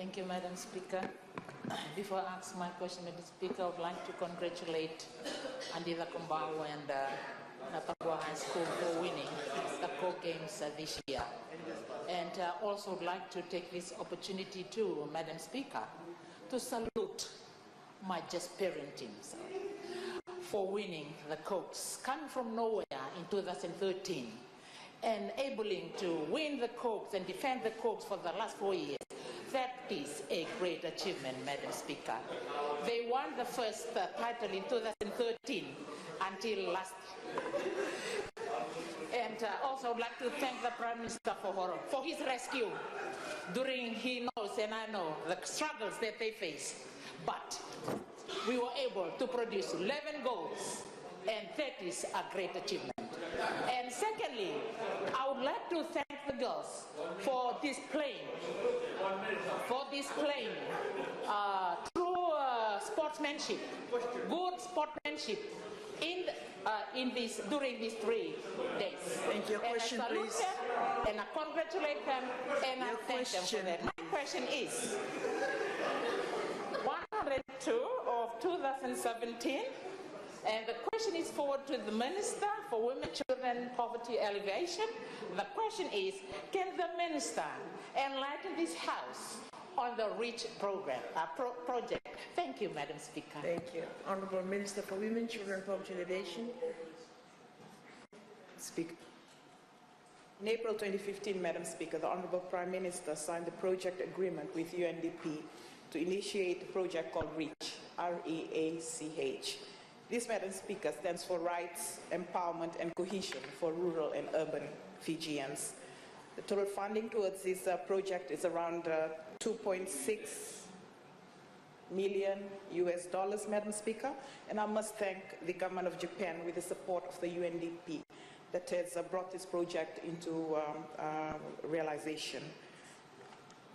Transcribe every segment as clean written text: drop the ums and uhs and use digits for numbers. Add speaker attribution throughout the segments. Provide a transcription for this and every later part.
Speaker 1: Thank you, Madam Speaker. Before I ask my question, Madam Speaker, I would like to congratulate Andila Kumbawa and Napakwa High School for winning the co-games this year. And also would like to take this opportunity too, Madam Speaker, to salute my just parenting for winning the Cokes, coming from nowhere in 2013, enabling to win the Cokes and defend the Cokes for the last 4 years. That is a great achievement, Madam Speaker. They won the first title in 2013 until last year. And also I would like to thank the Prime Minister for his rescue during, he knows and I know, the struggles that they face. But we were able to produce 11 goals, and that is a great achievement. And secondly, I would like to thank the girls for displaying true sportsmanship, good sportsmanship during these 3 days.
Speaker 2: Thank you. Question, please.
Speaker 1: Them, and I congratulate them and I thank them for that. My question is 102 of 2017. And the question is forwarded to the Minister for Women, Children and Poverty Alleviation. The question is, can the Minister enlighten this House on the REACH program, project? Thank you, Madam Speaker.
Speaker 2: Thank you. Honourable Minister for Women, Children and Poverty Alleviation. Speaker.
Speaker 3: In April 2015, Madam Speaker, the Honourable Prime Minister signed the project agreement with UNDP to initiate a project called REACH, R-E-A-C-H. This, Madam Speaker, stands for Rights, Empowerment and Cohesion for Rural and Urban Fijians. The total funding towards this project is around $2.6 million US, Madam Speaker, and I must thank the government of Japan with the support of the UNDP that has brought this project into realization.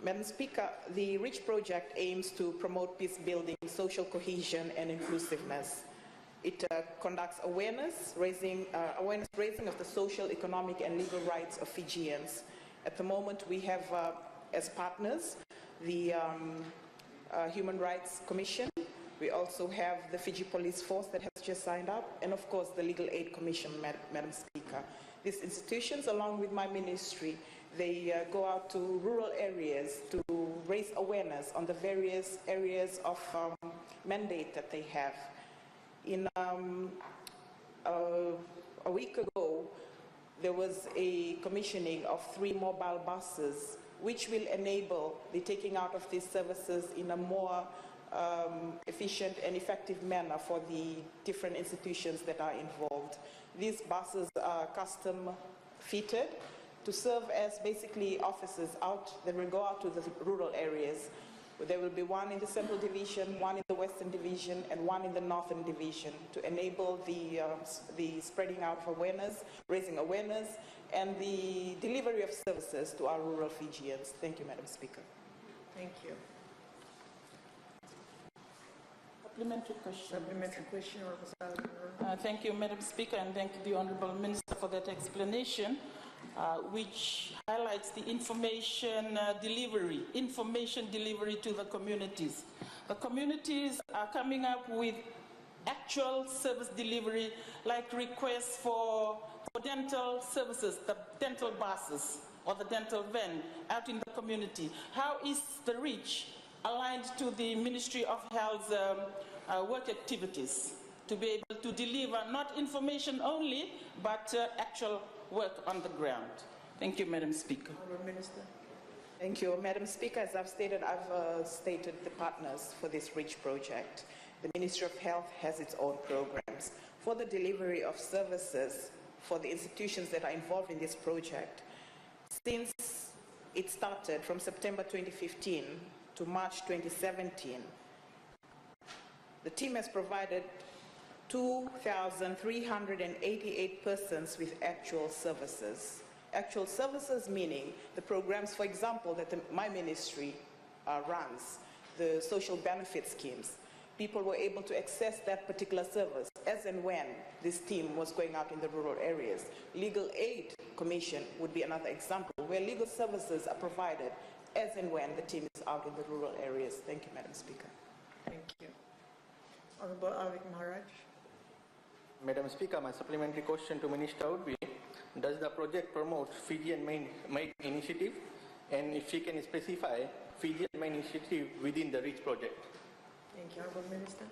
Speaker 3: Madam Speaker, the REACH project aims to promote peace building, social cohesion and inclusiveness. It conducts awareness raising of the social, economic and legal rights of Fijians. At the moment we have as partners the Human Rights Commission. We also have the Fiji Police Force that has just signed up, and of course the Legal Aid Commission, Madam Speaker. These institutions, along with my ministry, they go out to rural areas to raise awareness on the various areas of mandate that they have. A week ago, there was a commissioning of 3 mobile buses, which will enable the taking out of these services in a more efficient and effective manner for the different institutions that are involved. These buses are custom fitted to serve as basically officers that will go out to the rural areas. There will be one in the Central Division, one in the Western Division, and one in the Northern Division to enable the spreading out of awareness, raising awareness, and the delivery of services to our rural Fijians. Thank you, Madam Speaker.
Speaker 2: Thank you.
Speaker 1: Supplementary question.
Speaker 2: Supplementary question.
Speaker 1: Thank you, Madam Speaker, and thank you, the Honourable Minister, for that explanation, which highlights the information delivery to the communities. The communities are coming up with actual service delivery, like requests for dental services, the dental buses or the dental van out in the community. How is the REACH aligned to the Ministry of Health's work activities to be able to deliver not information only, but actual work on the ground? Thank you, Madam Speaker.
Speaker 2: Honourable Minister.
Speaker 3: Thank you, Madam Speaker. As I've stated, stated the partners for this REACH project. The Ministry of Health has its own programs for the delivery of services for the institutions that are involved in this project. Since it started from September 2015 to March 2017, the team has provided 2,388 persons with actual services. Actual services meaning the programs, for example, that my ministry runs, the social benefit schemes. People were able to access that particular service as and when this team was going out in the rural areas. Legal Aid Commission would be another example where legal services are provided as and when the team is out in the rural areas. Thank you, Madam Speaker.
Speaker 2: Thank you. Honorable Avik Maharaj.
Speaker 4: Madam Speaker, my supplementary question to Minister would be, does the project promote Fijian made initiative? And if she can specify Fijian made initiative within the REACH project?
Speaker 2: Thank you, Honorable Minister.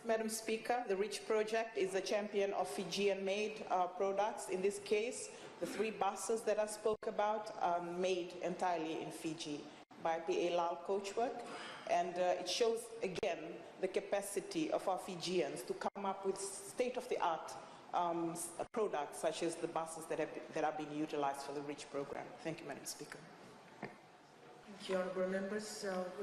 Speaker 3: Madam Speaker, the REACH project is a champion of Fijian-made products. In this case, the 3 buses that I spoke about are made entirely in Fiji by PA Lal Coachwork, and it shows again the capacity of our Fijians to come up with state-of-the-art products such as the buses that are being utilized for the REACH program. Thank you, Madam Speaker.
Speaker 2: Thank you, honorable members.